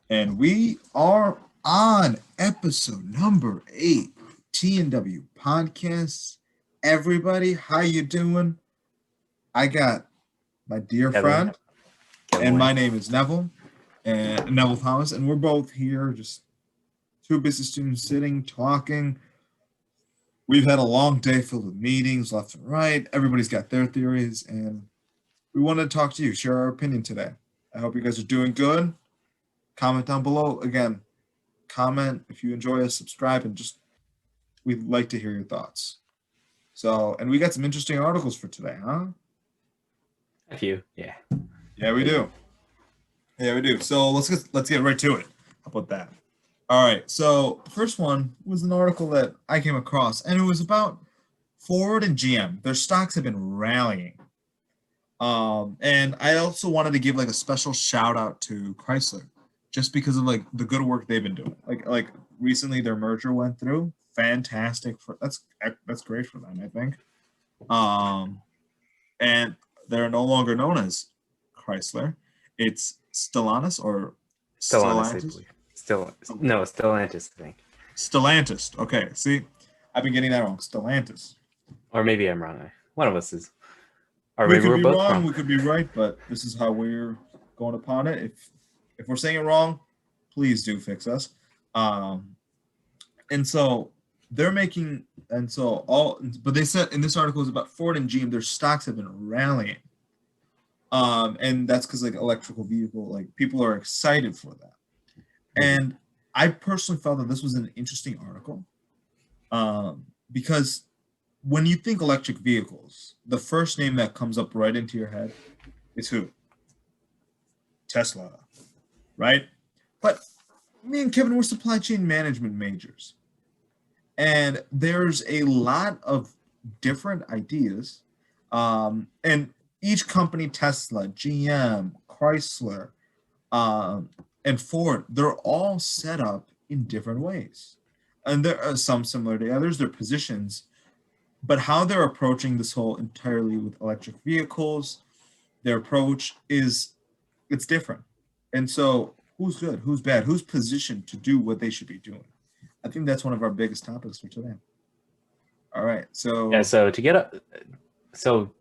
And we are on episode number 8, T&W Podcast. Everybody, how you doing? I got my dear Kevin. friend, Kevin and my Wynn. name is Nevil, and Neville Thomas, and we're both here, just two business students sitting, talking. We've had a long day filled with meetings left and right. Everybody's got their theories, and we wanted to talk to you, share our opinion today. I hope you guys are doing good. Comment down below. Again, comment if you enjoy us, subscribe, and just we'd like to hear your thoughts. So, and we got some interesting articles for today, huh? A few, yeah. Yeah, we do. Yeah, we do. So let's get right to it. How about that? All right. So the first one was an article that I came across, and it was about Ford and GM. Their stocks have been rallying. And I also wanted to give like a special shout out to Chrysler, just because of like the good work they've been doing. Like recently their merger went through. Fantastic for that's great for them, I think. And they're no longer known as Chrysler. It's Stellantis or Stellantis, I Stellantis. believe. Stellantis, I think. Stellantis. Okay, see, I've been getting that wrong. Stellantis. Or maybe I'm wrong. One of us is. Or We maybe could we're be both wrong. wrong. We could be right, but this is how we're going upon it. If we're saying it wrong, please do fix us. And so they're making, and so all, but they said in this article is about Ford and GM. Their stocks have been rallying, and that's because like electrical vehicle, like people are excited for that. And I personally felt that this was an interesting article, because when you think electric vehicles, the first name that comes up right into your head is who? Tesla, right? But me and Kevin were supply chain management majors. And there's a lot of different ideas. And each company, Tesla, GM, Chrysler, and Ford, they're all set up in different ways. And there are some similar to others, their positions, but how they're approaching this whole entirely with electric vehicles, their approach is it's different. And so who's good, who's bad, who's positioned to do what they should be doing? I think that's one of our biggest topics for today. All right. So Yeah, so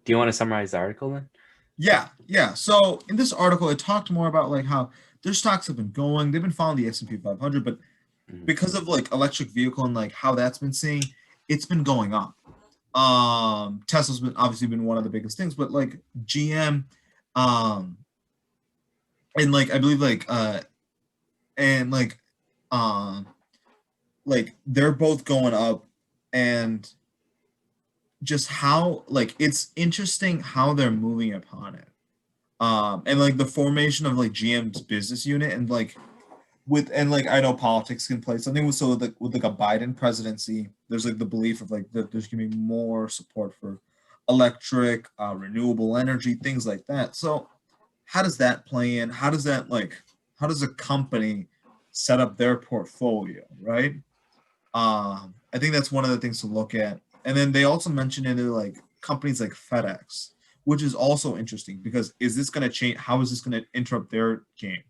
do you want to summarize the article then? yeah. So in this article, it talked more about like how their stocks have been going. They've been following the S&P 500, but because of like electric vehicle and like how that's been seeing, it's been going up. Tesla's been obviously been one of the biggest things, but like GM, um, and like I believe and um, like they're both going up, and just how like it's interesting how they're moving upon it. And like the formation of like GM's business unit and like with and like I know politics can play something with so with like a Biden presidency, there's like the belief of like that there's gonna be more support for electric, renewable energy, things like that. So how does that play in? How does a company set up their portfolio, right? I think that's one of the things to look at. And then they also mentioned it like companies like FedEx, which is also interesting because is this going to change? How is this going to interrupt their game?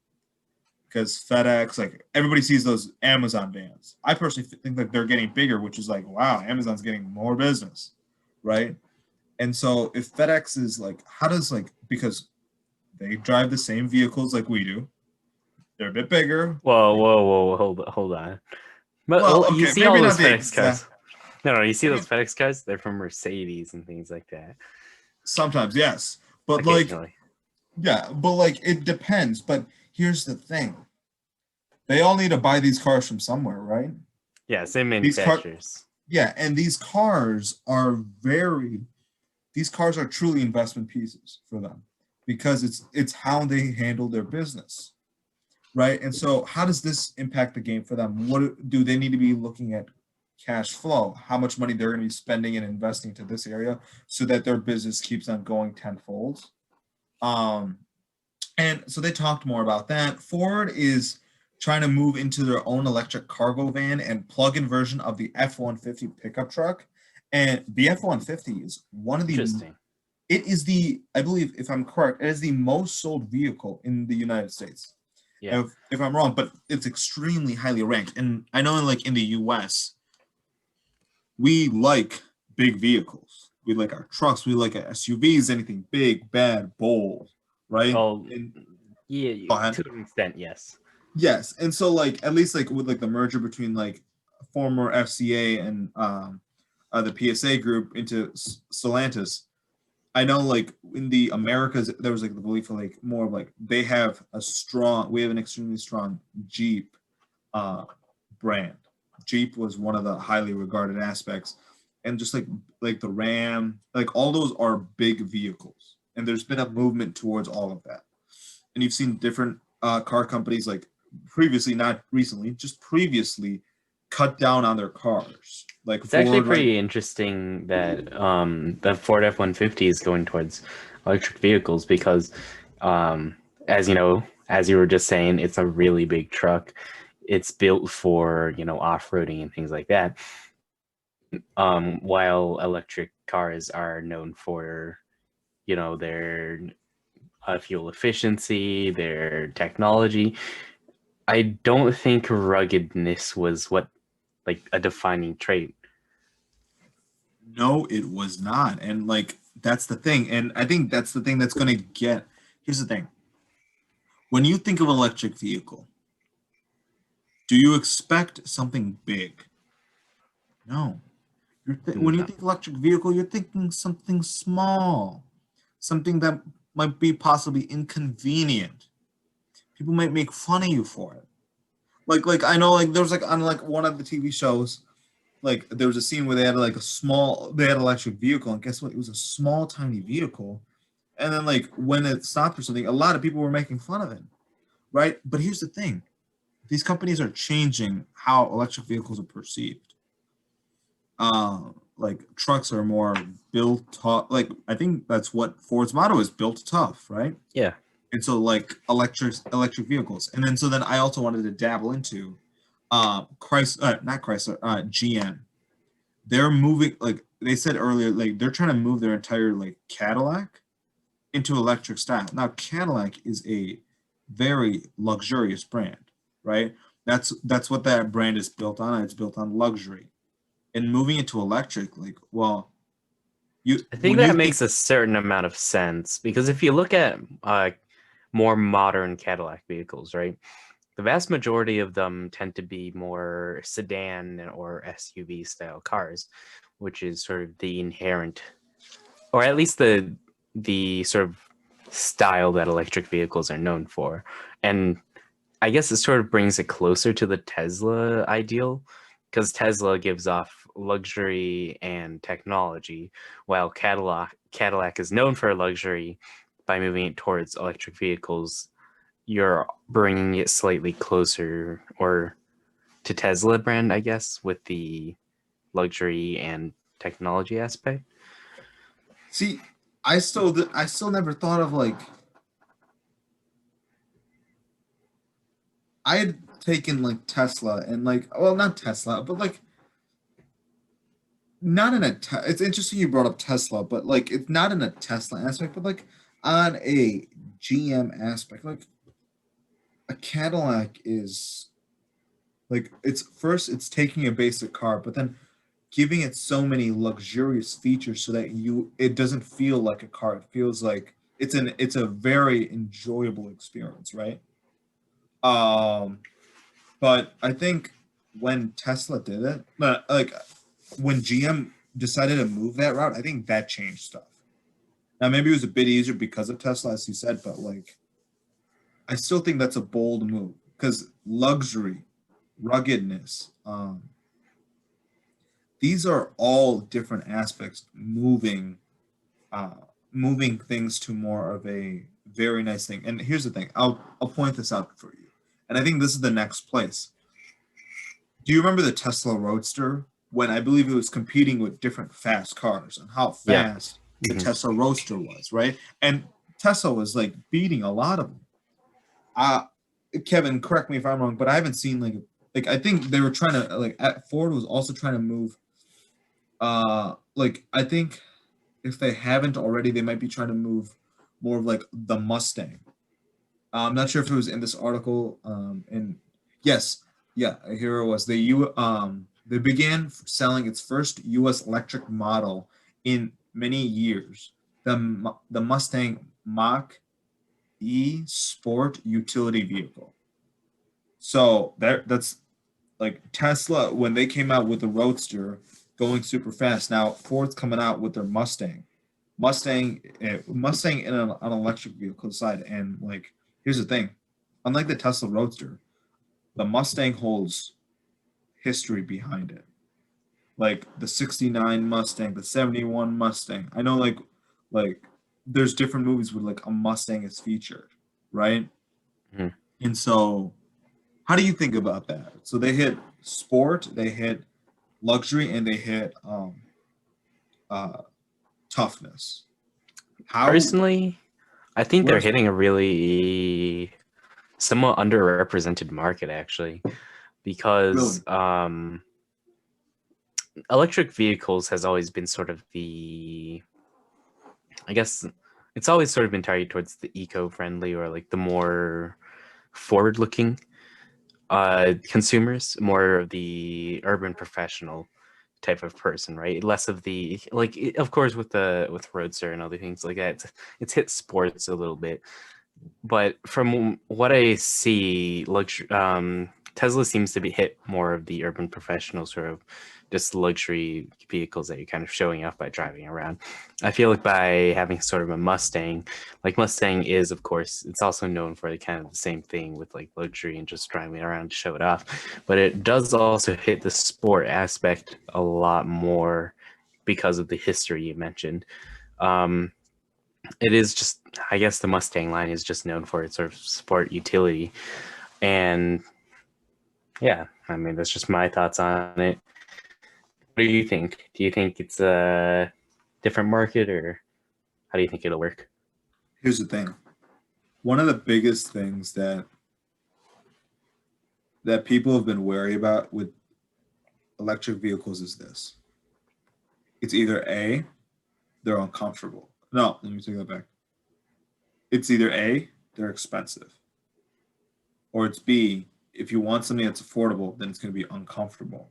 Because FedEx, like everybody sees those Amazon vans. I personally think that they're getting bigger, which is like, wow, Amazon's getting more business, right? And so if FedEx is like, how does like, because they drive the same vehicles like we do, they're a bit bigger. Whoa, hold on. But Well, you okay, see all maybe those not the FedEx cars. exact. No, you see those FedEx cars? They're from Mercedes and things like that. Sometimes, yes. But like, Occasionally. yeah, but like it depends. But here's the thing. They all need to buy these cars from somewhere, right? Yeah, same These manufacturers. yeah, and these cars are truly investment pieces for them because it's how they handle their business, right? And so how does this impact the game for them? What do they need to be looking at cash flow, how much money they're going to be spending and investing to this area so that their business keeps on going tenfold. Um, and so they talked more about that. Ford is trying to move into their own electric cargo van and plug-in version of the F-150 pickup truck. And the F-150 is one of the Interesting. it is the I believe if I'm correct, it is the most sold vehicle in the United States. Yeah. if I'm wrong, but it's extremely highly ranked. And I know like in the US, we like big vehicles. We like our trucks. We like our SUVs, anything big, bad, bold, right? Oh, And yeah, go ahead. to an extent, yes. Yes, and so like at least like with like the merger between like former FCA and the PSA group into Stellantis, I know like in the Americas there was like the belief of like more of like we have an extremely strong Jeep uh brand. Jeep was one of the highly regarded aspects, and just like the Ram, like all those are big vehicles, and there's been a movement towards all of that. And you've seen different car companies like previously, not recently, just previously cut down on their cars. Like It's actually Ford, right? pretty interesting that the Ford F-150 is going towards electric vehicles because, um, as you know, as you were just saying, it's a really big truck. It's built for, off-roading and things like that. While electric cars are known for, their fuel efficiency, their technology, I don't think ruggedness was what like a defining trait. No, it was not. And like that's the thing. And I think that's the thing that's going to get. Here's the thing. When you think of an electric vehicle, do you expect something big? No. When you No. think electric vehicle, you're thinking something small, something that might be possibly inconvenient. People might make fun of you for it. Like I know like there was like on like one of the TV shows, like there was a scene where they had an electric vehicle, and guess what? It was a small tiny vehicle. And then like when it stopped or something, a lot of people were making fun of it, right? But here's the thing: these companies are changing how electric vehicles are perceived. Like trucks are more built tough. Like I think that's what Ford's motto is: built tough, right? Yeah. And so like electric vehicles, and then I also wanted to dabble into not Chrysler, GM. They're moving, like they said earlier, like they're trying to move their entire like Cadillac into electric style. Now Cadillac is a very luxurious brand, right? That's what that brand is built on. It's built on luxury. And moving it to electric, like, well, you I think when you that think makes a certain amount of sense because if you look at more modern Cadillac vehicles, right, the vast majority of them tend to be more sedan or SUV style cars, which is sort of the inherent, or at least the sort of style that electric vehicles are known for. And I guess it sort of brings it closer to the Tesla ideal because Tesla gives off luxury and technology, while Cadillac is known for luxury. By moving it towards electric vehicles, you're bringing it slightly closer or to Tesla brand, I guess, with the luxury and technology aspect. see, I still never thought of like I had taken like Tesla and like well not Tesla but like not in it's interesting you brought up Tesla, but like it's not in a Tesla aspect, but like on a GM aspect, like a Cadillac is like it's taking a basic car, but then giving it so many luxurious features so that it doesn't feel like a car. It feels like it's a very enjoyable experience, right? Um, but I think when Tesla did it, like when GM decided to move that route, I think that changed stuff. Now maybe it was a bit easier because of Tesla, as you said, but like I still think that's a bold move because luxury, ruggedness, these are all different aspects uh, moving things to more of a very nice thing. And here's the thing, I'll point this out for you, and I think this is the next place. Do you remember the Tesla Roadster when I believe it was competing with different fast cars and how Yeah. fast the Mhm. Tesla Roadster was, right? And Tesla was like beating a lot of them. Uh Kevin, correct me if I'm wrong, but I haven't seen like I think they were trying to like Ford was also trying to move like I think if they haven't already, they might be trying to move more of like the Mustang I'm not sure if it was in this article. And yes, yeah, here it was. They began selling its first U.S. electric model in many years. The Mustang Mach E Sport utility vehicle. So that's like Tesla when they came out with the Roadster going super fast. Now Ford's coming out with their Mustang in an electric vehicle side. And like, here's the thing, unlike the Tesla Roadster, the Mustang holds history behind it. Like the '69 Mustang, the '71 Mustang. I know, like there's different movies where like a Mustang is featured, right? Mhm. And so, how do you think about that? So they hit sport, they hit luxury, and they hit uh, toughness. How? Personally, I think they're Where's hitting a really somewhat underrepresented market actually, really? because electric vehicles has always been sort of I guess it's always sort of been targeted towards the eco-friendly or like the more forward-looking consumers, more of the urban professional type of person, right? Less of the like, of course, with Roadster and other things like that, it's hit sports a little bit. But from what I see, Tesla seems to be hit more of the urban professional sort of just luxury vehicles that you're kind of showing off by driving around. I feel like by having sort of a Mustang, like Mustang is, of course, it's also known for the kind of the same thing with like luxury and just driving around to show it off. But it does also hit the sport aspect a lot more because of the history you mentioned. Um, it is just, I guess the Mustang line is just known for its sort of sport utility. And yeah, I mean, that's just my thoughts on it. What do you think? Do you think it's a different market, or how do you think it'll work? Here's the thing. One of the biggest things that people have been wary about with electric vehicles is this. It's either A, they're uncomfortable. No, let me take that back. It's either A, they're expensive, or it's B, if you want something that's affordable, then it's going to be uncomfortable.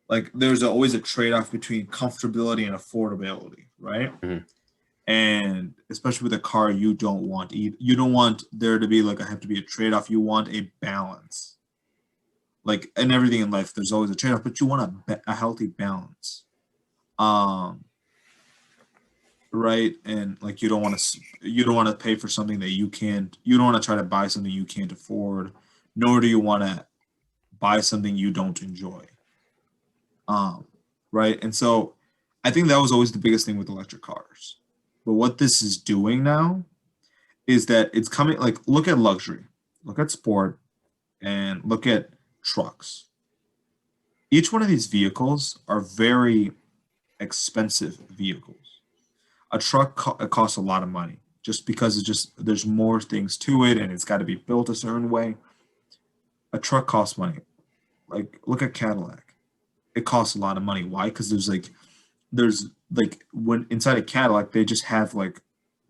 Like there's always a trade-off between comfortability and affordability, right? Mhm. And especially with a car, you don't want there to be like have to be a trade-off. You want a balance. Like in everything in life, there's always a trade-off, but you want a healthy balance. Um, right? And like you don't want to pay for something that you don't want to try to buy something you can't afford, nor do you want to buy something you don't enjoy. Um, right? And so I think that was always the biggest thing with electric cars. But what this is doing now is that it's coming, like, look at luxury, look at sport, and look at trucks. Each one of these vehicles are very expensive vehicles. A truck it costs a lot of money just because it's just there's more things to it and it's got to be built a certain way. A truck costs money. Like look at Cadillac. It costs a lot of money. Why? Because there's like when inside a Cadillac they just have like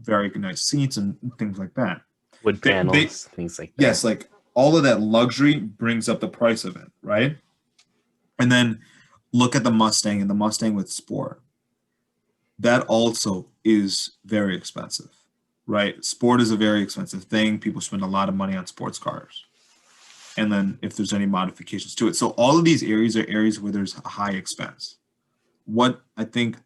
very nice seats and things like that. Wood They panels, things like that. yes, like all of that luxury brings up the price of it, right? And then look at the Mustang and the Mustang with Sport. That also is very expensive, right? Sport is a very expensive thing. People spend a lot of money on sports cars. And then if there's any modifications to it. So all of these areas are areas where there's a high expense. What I think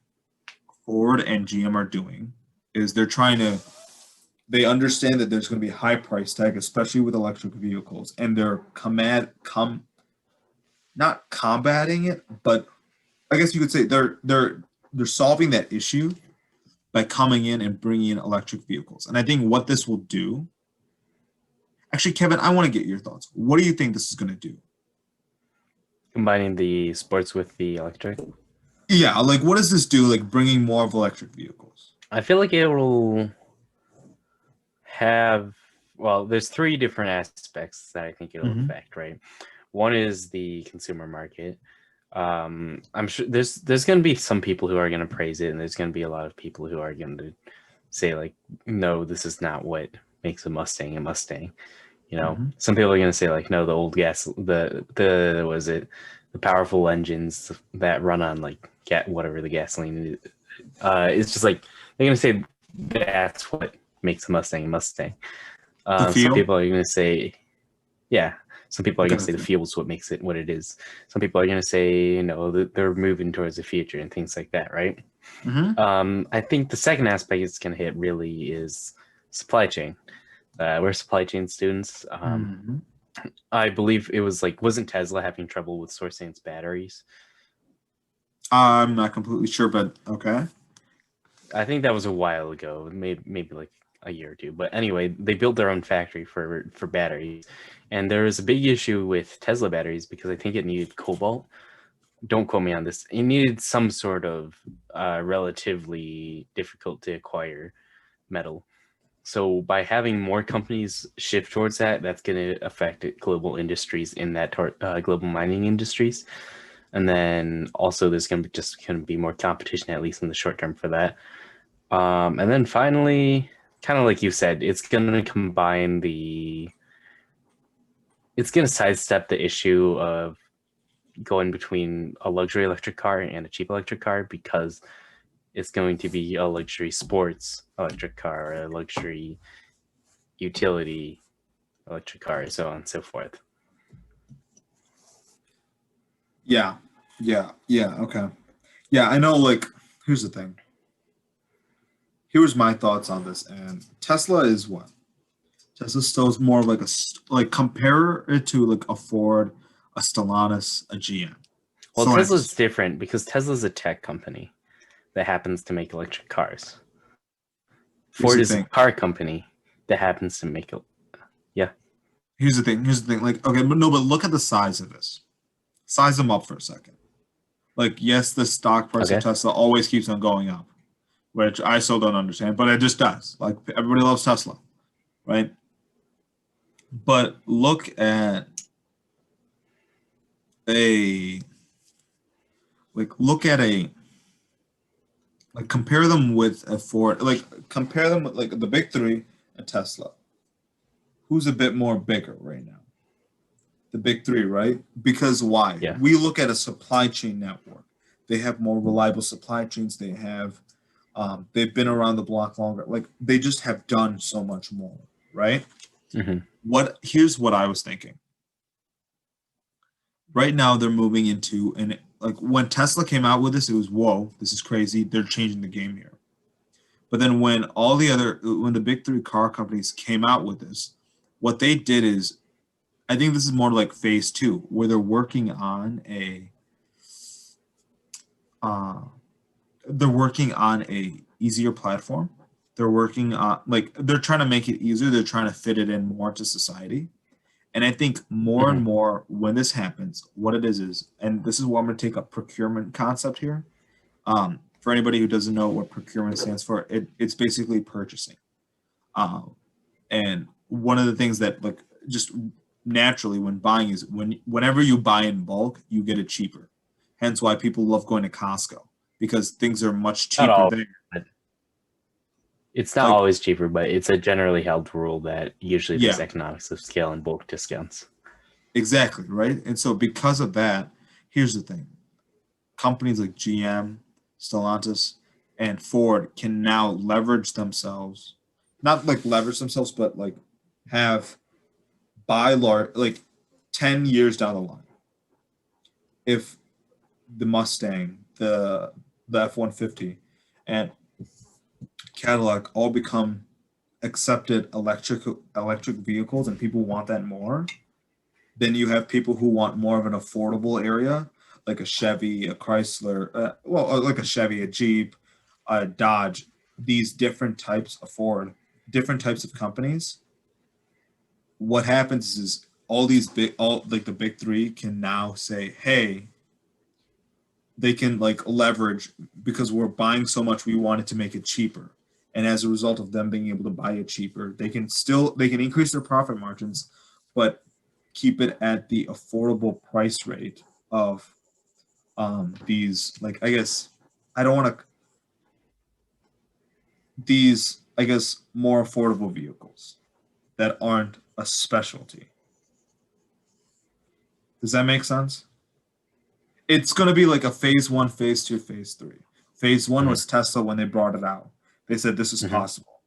Ford and GM are doing is they understand that there's going to be a high price tag, especially with electric vehicles, and they're not combating it, but I guess you could say they're solving that issue by coming in and bringing in electric vehicles. And I think what this will do, actually, Kevin, I want to get your thoughts. What do you think this is going to do? Combining the sports with the electric. Yeah, like what does this do? Like bringing more of electric vehicles. I feel like it will have, well, there's three different aspects that I think it'll Mm-hmm. affect, right? One is the consumer market. I'm sure there's going to be some people who are going to praise it, and there's going to be a lot of people who are going to say like, no, this is not what makes a Mustang a Mustang. You know, some people are going to say like, no, the old the was it, the powerful engines that run on like whatever the gasoline is. It's just like they're going to say that's what makes a Mustang a Mustang. Some people are going to say, yeah. Some people are going to say the fuel's what makes it what it is. Some people are going to say, you know, they're moving towards the future and things like that, right? I think the second aspect it's going to hit really is supply chain. We're supply chain students. I believe it was like, wasn't Tesla having trouble with sourcing its batteries? I'm not completely sure, but okay. I think that was a while ago, maybe like a year or two. But anyway, they built their own factory for batteries, and there was a big issue with Tesla batteries because I think it needed cobalt. Don't quote me on this. It needed some sort of relatively difficult to acquire metal. So by having more companies shift towards that, that's going to affect global industries in that global mining industries. And then also there's going to be more competition, at least in the short term, for that. And then finally, kind of like you said, it's going to sidestep the issue of going between a luxury electric car and a cheap electric car, because it's going to be a luxury sports electric car, or a luxury utility electric car, so on and so forth. Yeah. Okay. Yeah, I know. Like, here's the thing. Here's my thoughts on this. And Tesla is what? Tesla still is more like compare it to like a Ford, a Stellantis, a GM. Well, Tesla's different because Tesla's a tech company that happens to make electric cars. Ford is a car company that happens to make it. Yeah. Here's the thing. Like, okay, but look at the size of this. Size them up for a second. Like, yes, the stock price of Tesla always keeps on going up, which I still don't understand, but it just does. Like, everybody loves Tesla, right? But look at compare them with a Ford, compare them with like the big three and Tesla. Who's a bit more bigger right now? The big three, right? Because why? Yeah. We look at a supply chain network. They have more reliable supply chains. They have, they've been around the block longer. Like, they just have done so much more, right? Here's what I was thinking. Right now, they're moving into, and like when Tesla came out with this, it was, whoa, this is crazy. They're changing the game here. But then when the big three car companies came out with this, what they did is, I think this is more like phase 2, where they're working on a easier platform. They're working on they're trying to make it easier. They're trying to fit it in more to society. And I think more and more when this happens, what it is, and this is where I'm going to take a procurement concept here. For anybody who doesn't know what procurement stands for, it's basically purchasing. And one of the things that like just naturally when buying is whenever you buy in bulk, you get it cheaper. Hence why people love going to Costco, because things are much cheaper there. It's not always cheaper, but it's a generally held rule that usually there's economics of scale and bulk discounts. Exactly, right? And so because of that, here's the thing. Companies like GM, Stellantis, and Ford can now leverage themselves, not like leverage themselves, but like buy large, like 10 years down the line. If the Mustang, the F-150, and Cadillac all become accepted electric vehicles, and people want that more, then you have people who want more of an affordable area, like a Chevy, a Chrysler, like a Chevy, a Jeep, a Dodge, these different types of Ford, different types of companies. What happens is the big three can now say, hey, they can like leverage, because we're buying so much, we wanted to make it cheaper. And as a result of them being able to buy it cheaper, they can increase their profit margins, but keep it at the affordable price rate of these, like, I guess, I don't want to, these, I guess, more affordable vehicles. that aren't a specialty. Does that make sense? It's going to be like a phase 1, phase 2, phase 3. Phase 1 was Tesla when they brought it out. They said this is possible.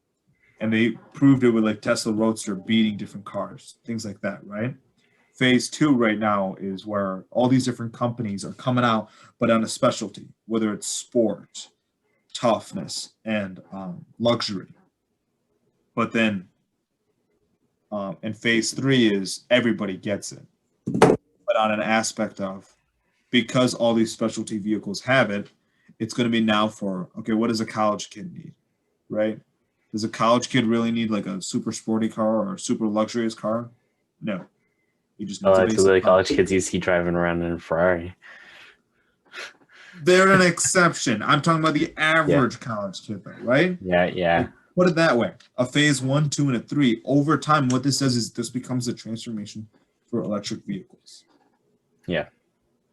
And they proved it with like Tesla Roadster beating different cars, things like that, right? Phase 2 right now is where all these different companies are coming out, but on a specialty, whether it's sport, toughness, and luxury. But then in phase 3 is everybody gets it, but on an aspect of, because all these specialty vehicles have it, it's going to be now for, okay, what does a college kid need, right? Does a college kid really need like a super sporty car or a super luxurious car? No. He just needs a That's the basic car. college kids you see driving around in a Ferrari. They're an exception. I'm talking about the average college kid, though, right? Yeah. Like, put it that way. A phase 1, 2, and a 3. Over time, what this does is this becomes a transformation for electric vehicles. Yeah.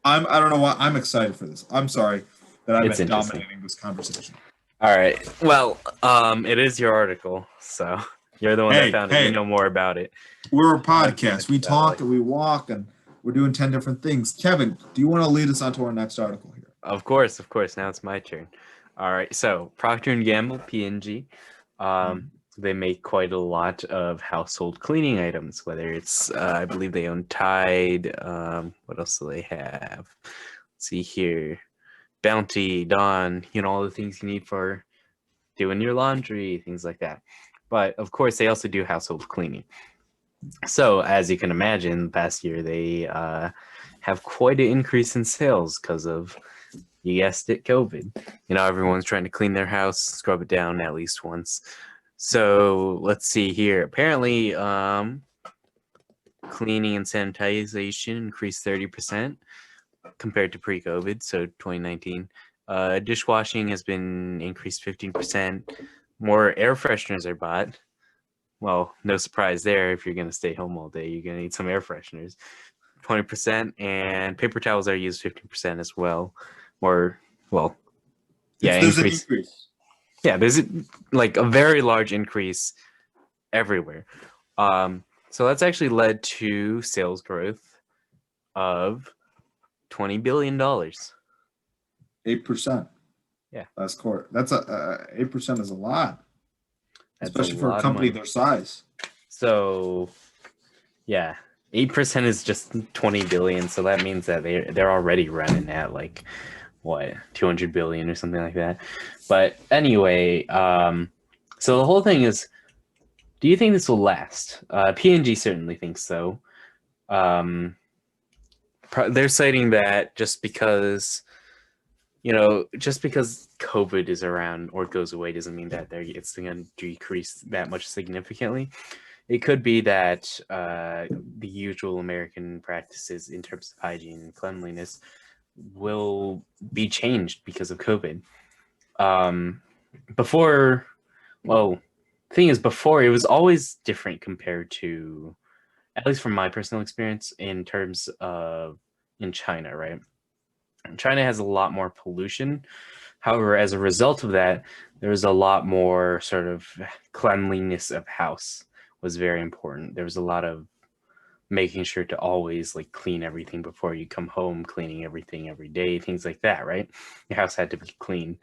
I don't know why I'm excited for this. I'm sorry that I've been interesting. dominating this conversation. All right. Well, it is your article, so you're the one that found it. You know more about it. We're a podcast. We talk and we walk and we're doing 10 different things. Kevin, do you want to lead us on to our next article here? Of course. Now it's my turn. All right. So Procter & Gamble, P&G, they make quite a lot of household cleaning items, whether it's, I believe they own Tide. What else do they have? Let's see here. Bounty, Dawn, all the things you need for doing your laundry, things like that. But of course, they also do household cleaning. So as you can imagine, the past year, they have quite an increase in sales because of, you guessed it, COVID. Everyone's trying to clean their house, scrub it down at least once. So let's see here. Apparently, cleaning and sanitization increased 30% compared to pre-COVID, so 2019. Dishwashing has been increased 15%. More air fresheners are bought. Well, no surprise there. If you're going to stay home all day, you're going to need some air fresheners. 20%, and paper towels are used 15% as well. There's an increase. Yeah, there's like a very large increase everywhere. So that's actually led to sales growth of $20 billion. 8%. Yeah. That's 8% is a lot. That's especially for a company their size. So, yeah, 8% is just 20 billion. So that means that they're already running at like what, 200 billion or something like that. But anyway, so the whole thing is, do you think this will last? P&G certainly thinks so. They're citing that just because COVID is around or goes away doesn't mean that it's going to decrease that much significantly. It could be that the usual American practices in terms of hygiene and cleanliness will be changed because of COVID. Before it was always different compared to, at least from my personal experience, in terms of in China, right? China has a lot more pollution. However, as a result of that, there was a lot more sort of cleanliness of house was very important. There was a lot of making sure to always like clean everything before you come home, cleaning everything every day, things like that, right? Your house had to be clean.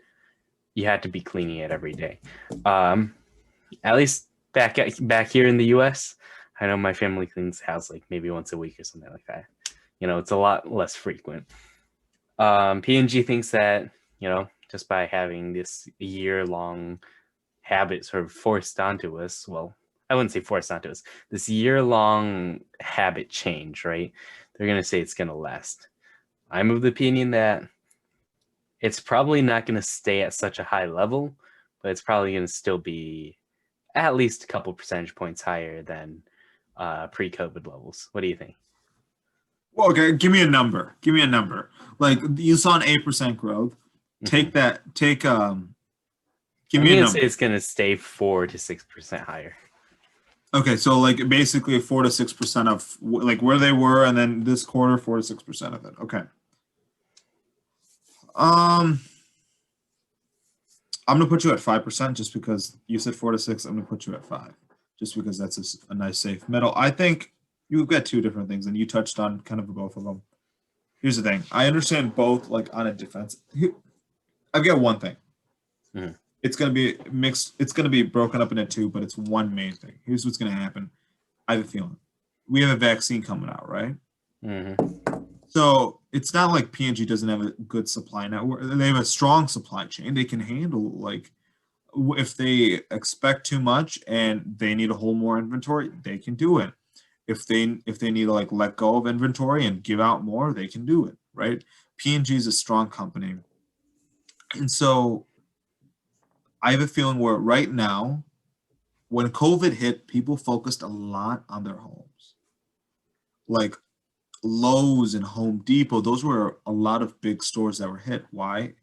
You had to be cleaning it every day. At least back here in the US, I know my family cleans the house like maybe once a week or something like that. It's a lot less frequent. P&G thinks that, just by having this year-long habit sort of forced onto us, well, I wouldn't say forced onto us, this year-long habit change, right? They're going to say it's going to last. I'm of the opinion that it's probably not going to stay at such a high level, but it's probably going to still be at least a couple percentage points higher than pre-COVID levels. What do you think? Well, okay, give me a number. Like you saw an 8% growth. Give me a number. Say it's going to stay 4 to 6% higher. Okay, so like basically 4 to 6% of like where they were, and then this quarter 4 to 6% of it. Okay. I'm gonna put you at 5% just because you said 4 to 6. I'm gonna put you at 5. just because that's a nice safe middle. I think you've got two different things, and you touched on kind of both of them. Here's the thing. I understand both, like, on a defense. I've got one thing. Mhm. It's going to be mixed. It's going to be broken up into two, but it's one main thing. Here's what's going to happen. I have a feeling. We have a vaccine coming out, right? Mm-hmm. So it's not like P&G doesn't have a good supply network. They have a strong supply chain. They can handle, like, if they expect too much and they need to hold more inventory, they can do it. If they need to, like, let go of inventory and give out more, they can do it, right? P&G is a strong company. And so I have a feeling where right now, when COVID hit, people focused a lot on their homes. Like Lowe's and Home Depot, those were a lot of big stores that were hit. Why?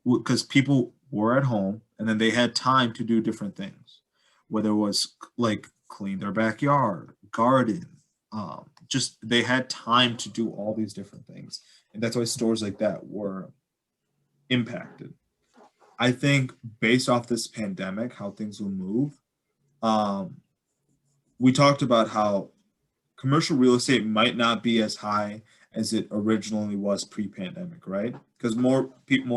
Because people were at home and then they had time to do different things, whether it was like clean their backyard, garden, just they had time to do all these different things. And that's why stores like that were impacted. I think based off this pandemic, how things will move. Um, we talked about how commercial real estate might not be as high as it originally was pre-pandemic, right? Because more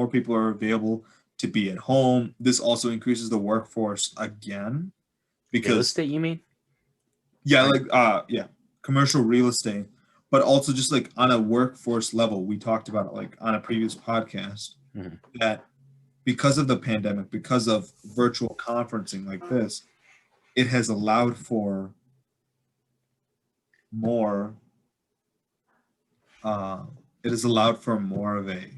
people are available to be at home. This also increases the workforce again Real because estate, you mean? yeah, Right. like commercial real estate, but also just like on a workforce level, we talked about it like on a previous podcast Mhm. that because of the pandemic, because of virtual conferencing like this, it has allowed for more uh, it has allowed for more of a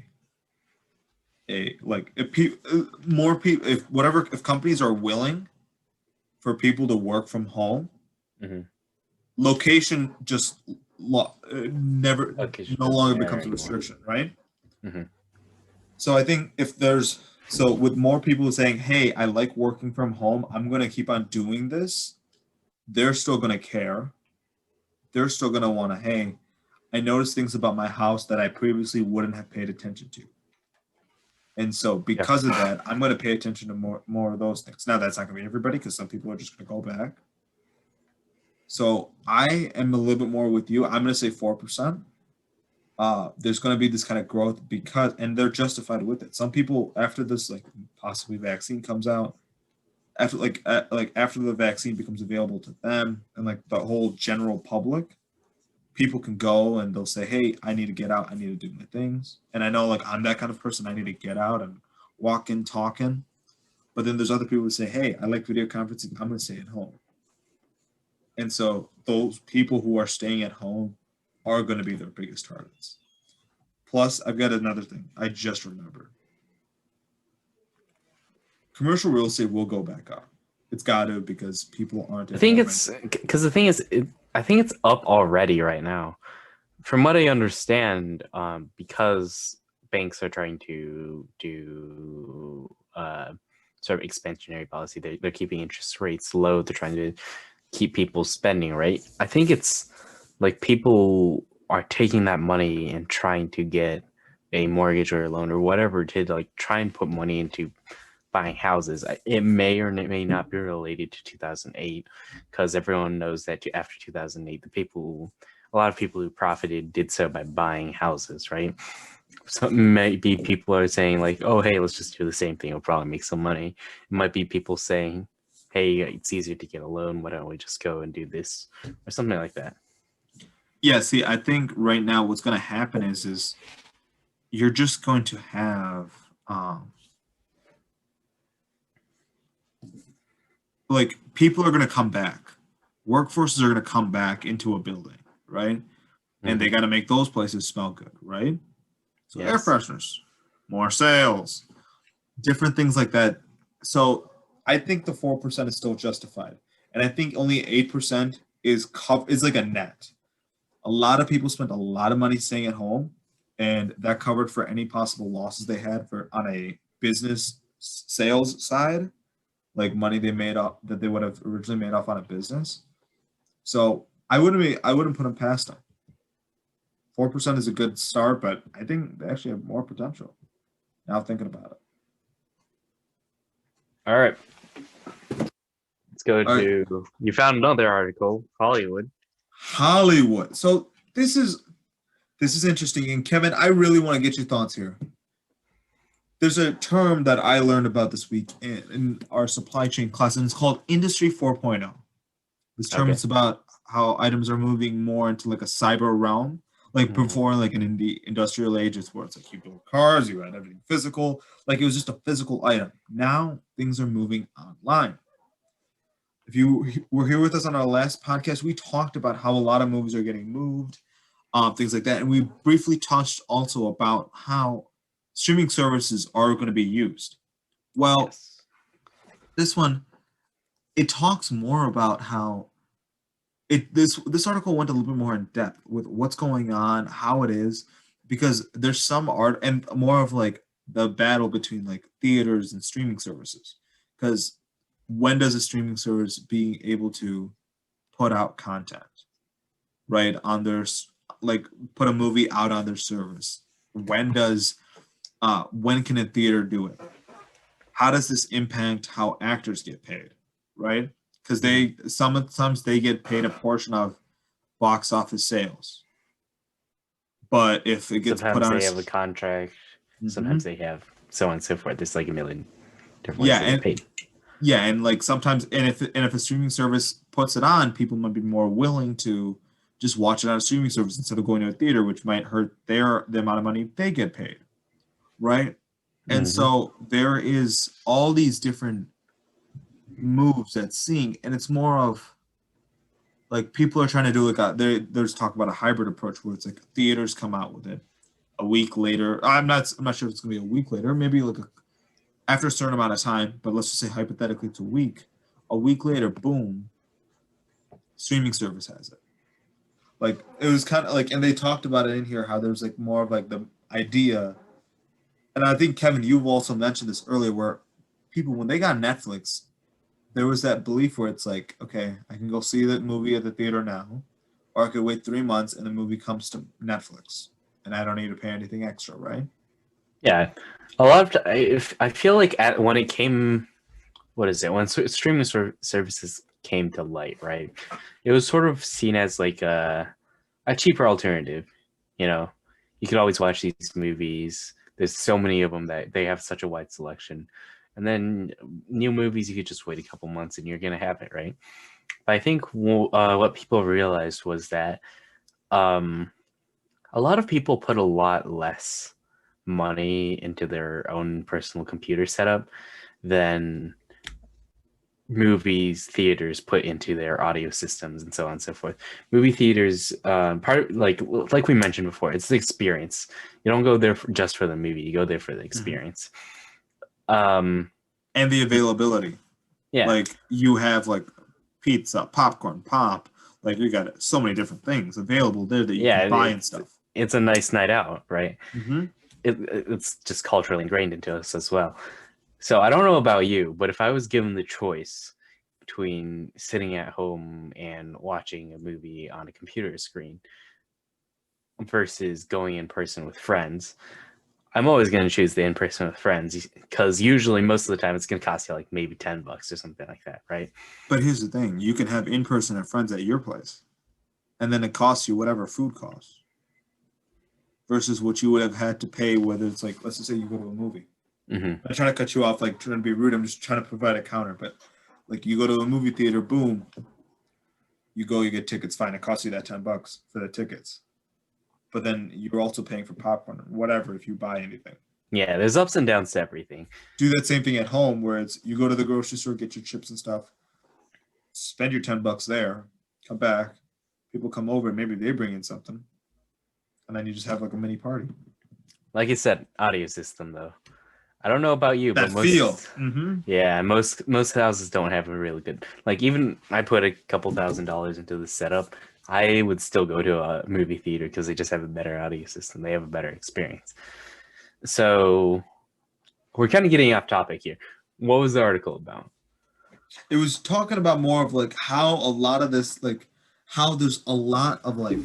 like if more people if companies are willing for people to work from home, Mhm. location just never Location no doesn't longer matter becomes a anymore. restriction, right? Mhm. So I think if there's so with more people saying, hey, I like working from home, I'm going to keep on doing this, they're still going to care. They're still going to want to, hey, I noticed things about my house that I previously wouldn't have paid attention to. And so Yeah. because of that, I'm going to pay attention to more of those things. Now that's not going to be everybody because some people are just going to go back. So I am a little bit more with you. I'm going to say 4%. There's going to be this kind of growth because, and they're justified with it. Some people after this, like possibly vaccine comes out, after like after the vaccine becomes available to them and like the whole general public, people can go and they'll say, hey, I need to get out, I need to do my things. And I know like I'm that kind of person, I need to get out and walk in talking. But then there's other people who say, hey, I like video conferencing, I'm going to stay at home. And so those people who are staying at home are going to be their biggest targets. Plus, I've got another thing I just remembered. Commercial real estate will go back up. It's got to because people aren't I at think home. it's because the thing is, I think it's up already right now. From what I understand, because banks are trying to do sort of expansionary policy, they're keeping interest rates low. They're trying to keep people spending, right? I think it's like people are taking that money and trying to get a mortgage or a loan or whatever to like try and put money into buying houses. It may or may not be related to 2008 because everyone knows that after 2008, a lot of people who profited did so by buying houses, right? So maybe people are saying like, oh, hey, let's just do the same thing. We'll probably make some money. It might be people saying, hey, it's easier to get a loan. Why don't we just go and do this or something like that? Yeah, see, I think right now what's going to happen is you're just going to have like people are going to come back. Workforces are going to come back into a building, right? And they got to make those places smell good, right? So air Yes. fresheners, more sales, different things like that. So I think the 4% is still justified, and I think only 8% is like a net. A lot of people spent a lot of money staying at home, and that covered for any possible losses they had for on a business sales side, like money they made off that they would have originally made off on a business. So I wouldn't put them past them. 4% is a good start, but I think they actually have more potential. Now thinking about it. All right. let's go All right, to. You found another article, Hollywood. Hollywood. So this is interesting, and Kevin, I really want to get your thoughts here. There's a term that I learned about this week in our supply chain class, and it's called Industry 4.0. This term Okay. is about how items are moving more into like a cyber realm. Like Mhm. before, like in the industrial age, it's where it's like you build cars, you had everything physical, like it was just a physical item. Now things are moving online. If you were here with us on our last podcast, we talked about how a lot of movies are getting moved, things like that. And we briefly touched also about how streaming services are going to be used. Well, Yes. this one, it talks more about how this article went a little bit more in depth with what's going on, how it is, because there's some art and more of like the battle between like theaters and streaming services. Because when does a streaming service being able to put out content, right, on their like put a movie out on their service? When can a theater do it? How does this impact how actors get paid, right? Because they sometimes they get paid a portion of box office sales, but if it gets put Sometimes on, they have a contract. Sometimes Mhm. they have so on and so forth. There's like a million different ways Yeah, they get paid. and like sometimes, and if a streaming service puts it on, people might be more willing to just watch it on a streaming service instead of going to a theater, which might hurt the amount of money they get paid, right? And Hmm. so there is all these different moves at seeing, and it's more of like people are trying to do like there's talk about a hybrid approach where it's like theaters come out with it a week later. I'm not sure if it's gonna be a week later, maybe like after a certain amount of time, but let's just say hypothetically it's a week. A week later, boom, streaming service has it. Like it was kind of like, and they talked about it in here how there's like more of like the idea, and I think Kevin, you've also mentioned this earlier, where people when they got Netflix, there was that belief where it's like, okay, I can go see the movie at the theater now, or I could wait 3 months and the movie comes to Netflix, and I don't need to pay anything extra, right? Yeah, a lot of I feel like when it came, what is it? When streaming services came to light, right? It was sort of seen as like a cheaper alternative. You know, you could always watch these movies. There's so many of them that they have such a wide selection. And then new movies, you could just wait a couple months and you're gonna have it, right? But I think what people realized was that um, a lot of people put a lot less money into their own personal computer setup than movies theaters put into their audio systems and so on and so forth. Movie theaters, like we mentioned before, it's the experience. You don't go there just for the movie, you go there for the Mhm. experience. um And the availability, yeah, like you have like pizza, popcorn, pop, like you got so many different things available there that you can yeah, buy and stuff. it's a nice night out, right? Mm-hmm. It's just culturally ingrained into us as well. So I don't know about you, but if I was given the choice between sitting at home and watching a movie on a computer screen versus going in person with friends, I'm always going to choose the in person with friends because usually most of the time it's going to cost you like maybe $10 or something like that, right? But here's the thing: you can have in-person and friends at your place, and then it costs you whatever food costs versus what you would have had to pay. Whether it's like, let's just say you go to a movie. Hmm. I'm not trying to cut you off, like trying to be rude. I'm just trying to provide a counter. But like, you go to a movie theater, boom, you go, you get tickets. Fine, it costs you that $10 for the tickets. But then you're also paying for popcorn or whatever if you buy anything. Yeah, there's ups and downs to everything. Do that same thing at home, where it's you go to the grocery store, get your chips and stuff, spend your $10 there, come back, people come over, maybe they bring in something, and then you just have like a mini party. Like I said, audio system though. I don't know about you, but That feel. most houses don't have a really good, like, even I put a couple $1,000s into the setup, I would still go to a movie theater because they just have a better audio system. They have a better experience. So we're kind of getting off topic here. What was the article about? It was talking about more of like how a lot of this, like how there's a lot of like,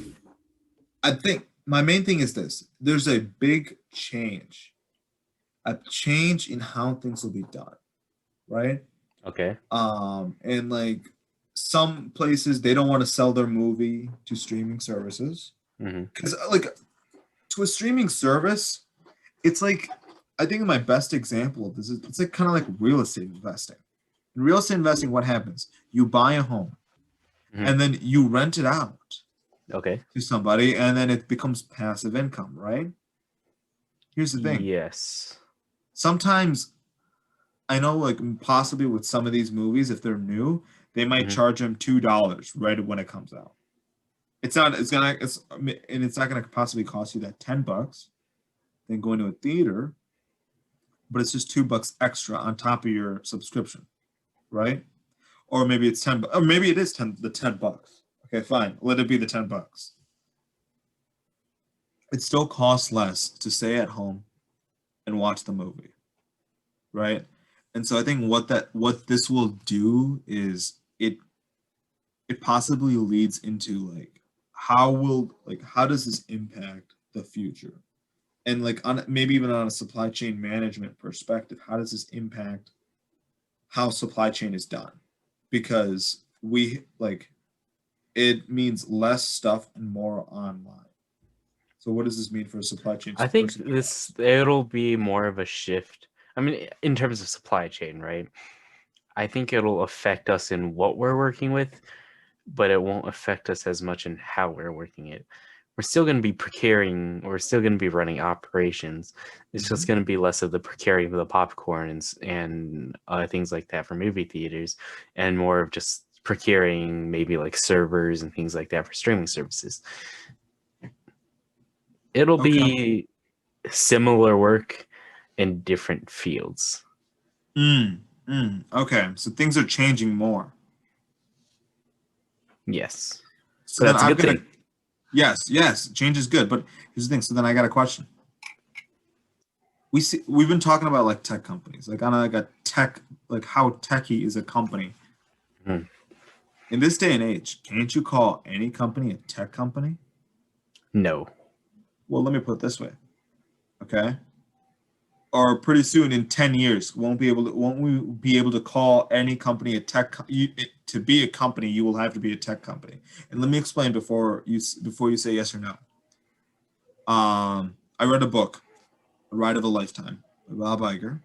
I think my main thing is this: there's a big change, a change in how things will be done, right? Okay. And like some places they don't want to sell their movie to streaming services Mm-hmm. because like to a streaming service, it's like I think my best example of this is it's like kind of like real estate investing. In real estate investing, what happens? You buy a home Mm-hmm. and then you rent it out Okay. to somebody, and then it becomes passive income, right? Here's the thing. Yes. Sometimes I know, like possibly with some of these movies, if they're new, they might Mm-hmm. charge them $2 right when it comes out. It's not. It's gonna. It's and it's not gonna possibly cost you that $10 than going to a theater, but it's just $2 extra on top of your subscription, right? Or maybe it's 10. Or maybe it is the $10. Okay, fine. Let it be the $10. It still costs less to stay at home and watch the movie, right? And so I think what this will do is it possibly leads into like how does this impact the future? And like on maybe even on a supply chain management perspective, how does this impact how supply chain is done? Because we like it means less stuff and more online. So what does this mean for a supply chain I think person? it'll be more of a shift. I mean, in terms of supply chain, right? I think it'll affect us in what we're working with, but it won't affect us as much in how we're working it. We're still going to be procuring, we're still going to be running operations. It's just going to be less of the procuring of the popcorn and things like that for movie theaters, and more of just procuring maybe like servers and things like that for streaming services. It'll Okay. be similar work in different fields. Okay. So things are changing more. Yes. So But then that's a I'm good gonna thing. yes, change is good. But here's the thing. So then I got a question. We've been talking about like tech companies, like on like a tech, like how techy is a company. Hmm. In this day and age, can't you call any company a tech company? No. Well, let me put it this way, okay? Or pretty soon in 10 years, won't we be able to call any company a to be a company, you will have to be a tech company. And let me explain before you say yes or no. I read a book, A Ride of a Lifetime by Bob Iger.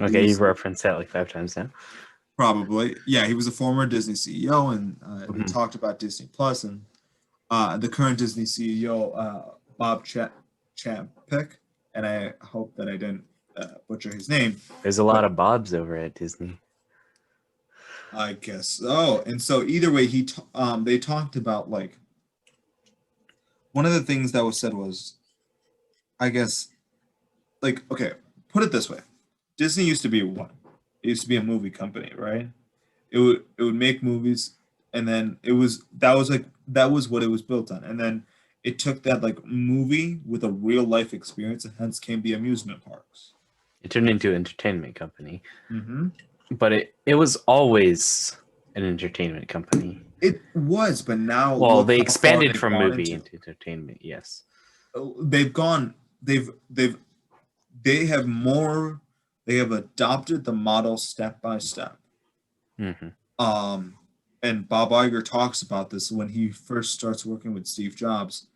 Okay, you've referenced that like 5 times now. Probably. Yeah, he was a former Disney CEO, and they talked about Disney Plus and the current Disney CEO, Bob Chapek, and I hope that I didn't butcher his name. There's a lot of Bobs over at Disney. I guess so. And so either way, they talked about like one of the things that was said was, I guess, like okay, put it this way: Disney used to be what? It used to be a movie company, right? It would make movies, and then that was what it was built on, and then it took that like movie with a real life experience, and hence came the amusement parks. It turned into an entertainment company. Mm-hmm. But it was always an entertainment company. It was, but now Well, look they how far expanded they've from gone movie into. into entertainment, yes. They've gone. They have more. They have adopted the model step by step. Mm-hmm. And Bob Iger talks about this when he first starts working with Steve Jobs,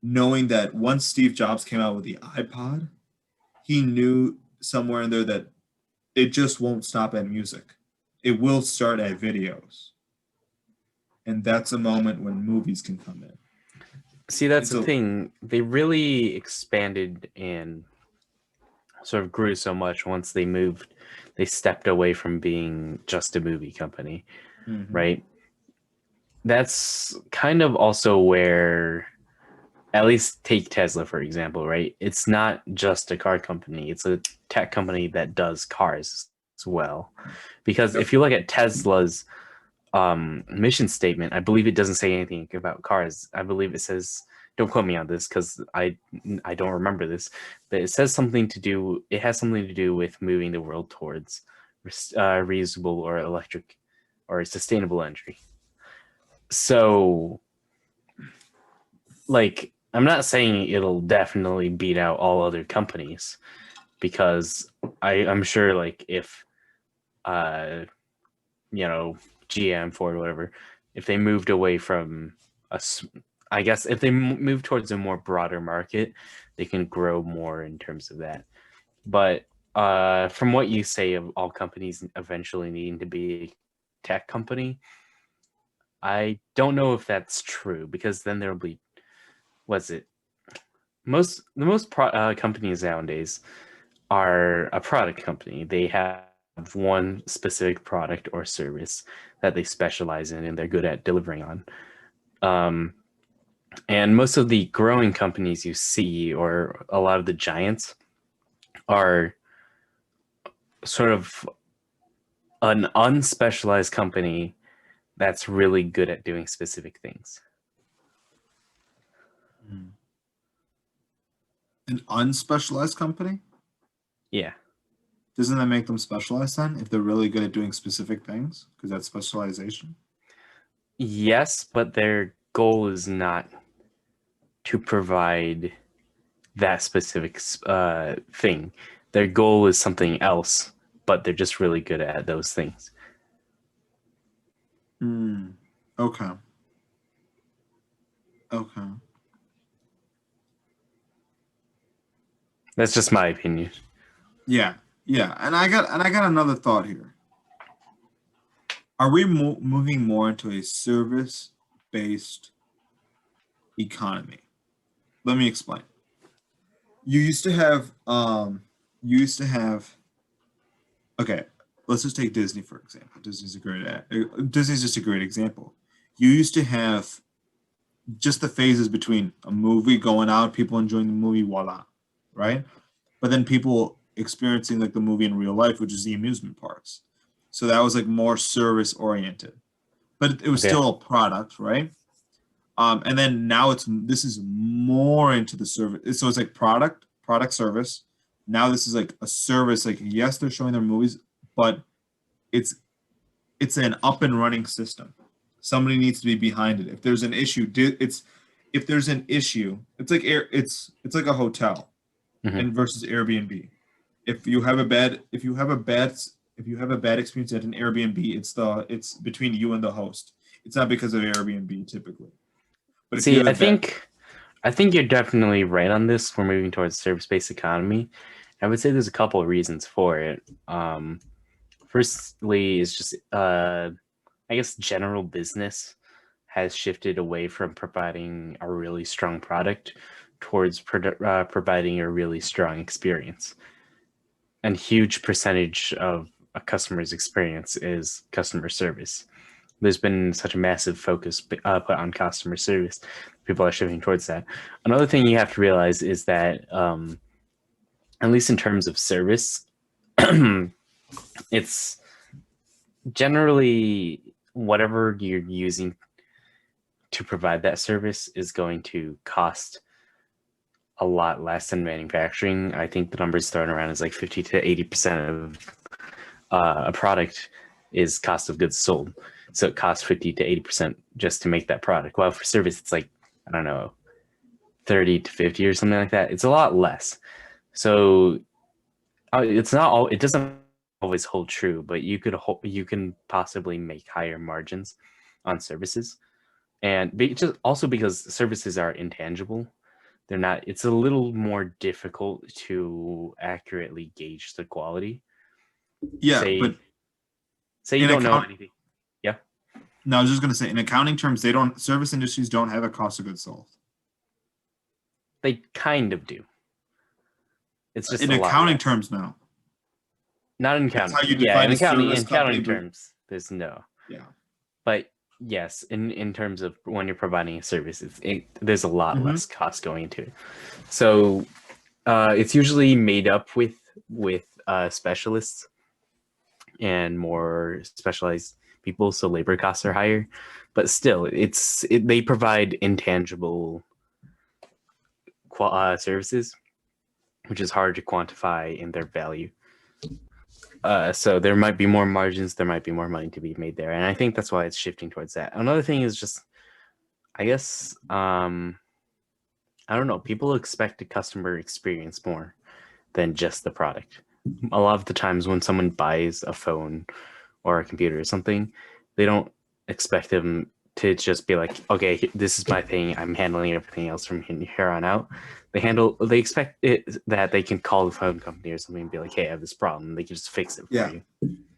knowing that once Steve Jobs came out with the iPod, he knew somewhere in there that it just won't stop at music. It will start at videos. And that's a moment when movies can come in. See, that's the thing. They really expanded and sort of grew so much once they stepped away from being just a movie company, right? That's kind of also where, at least take Tesla, for example, right? It's not just a car company. It's a tech company that does cars as well. Because if you look at Tesla's mission statement, I believe it doesn't say anything about cars. I believe it says, don't quote me on this because I don't remember this, but it has something to do with moving the world towards reusable or electric or sustainable energy. So, like, I'm not saying it'll definitely beat out all other companies, because I'm sure like if GM, Ford, whatever, if they moved away from I guess if they move towards a more broader market, they can grow more in terms of that. But from what you say of all companies eventually needing to be a tech company, I don't know if that's true, because then there'll be, the most companies nowadays are a product company. They have one specific product or service that they specialize in and they're good at delivering on. And most of the growing companies you see, or a lot of the giants, are sort of an unspecialized company that's really good at doing specific things. An unspecialized company? Yeah. Doesn't that make them specialized then, if they're really good at doing specific things? Because that's specialization. Yes, but their goal is not to provide that specific thing. Their goal is something else, but they're just really good at those things. Okay. That's just my opinion. Yeah, and I got another thought here. Are we moving more into a service-based economy? Let me explain. You used to have okay, let's just take Disney for example. Disney's just a great example. You used to have just the phases between a movie going out, people enjoying the movie, voila, right? But then people experiencing like the movie in real life, which is the amusement parks. So that was like more service oriented, but it was still a product, right? And then now this is more into the service. So it's like product service. Now this is like a service. Like, yes, they're showing their movies, but it's an up and running system. Somebody needs to be behind it. If there's an issue, it's like it's like a hotel, and versus Airbnb. If you have a bad experience at an Airbnb, it's between you and the host. It's not because of Airbnb typically. But see, I think you're definitely right on this. We're moving towards service-based economy. I would say there's a couple of reasons for it. Firstly, is just I guess general business has shifted away from providing a really strong product towards providing a really strong experience. And huge percentage of a customer's experience is customer service. There's been such a massive focus put on customer service. People are shifting towards that. Another thing you have to realize is that, at least in terms of service, it's generally whatever you're using to provide that service is going to cost a lot less than manufacturing. I think the numbers thrown around is like 50 to 80% of a product is cost of goods sold. So it costs 50 to 80% just to make that product. While for service, it's like, I don't know, 30 to 50 or something like that. It's a lot less. So it doesn't always hold true, but you can possibly make higher margins on services. And just also because services are intangible, it's a little more difficult to accurately gauge the quality. Yeah, say you don't know anything. Yeah. No, I was just going to say, in accounting terms, service industries don't have a cost of goods sold. They kind of do. It's just in accounting terms now. Not in accounting. That's how you define in accounting terms, there's no. Yeah. But yes, in terms of when you're providing a service, there's a lot less cost going into it. So it's usually made up with specialists and more specialized people, so labor costs are higher. But still, they provide intangible services, which is hard to quantify in their value. So there might be more margins, there might be more money to be made there. And I think that's why it's shifting towards that. Another thing is just, I guess, I don't know, people expect a customer experience more than just the product. a lot of the times when someone buys a phone or a computer or something, they don't expect them to just be like, okay, this is my thing. I'm handling everything else from here on out. They expect it that they can call the phone company or something and be like, hey, I have this problem. They can just fix it for Yeah. you.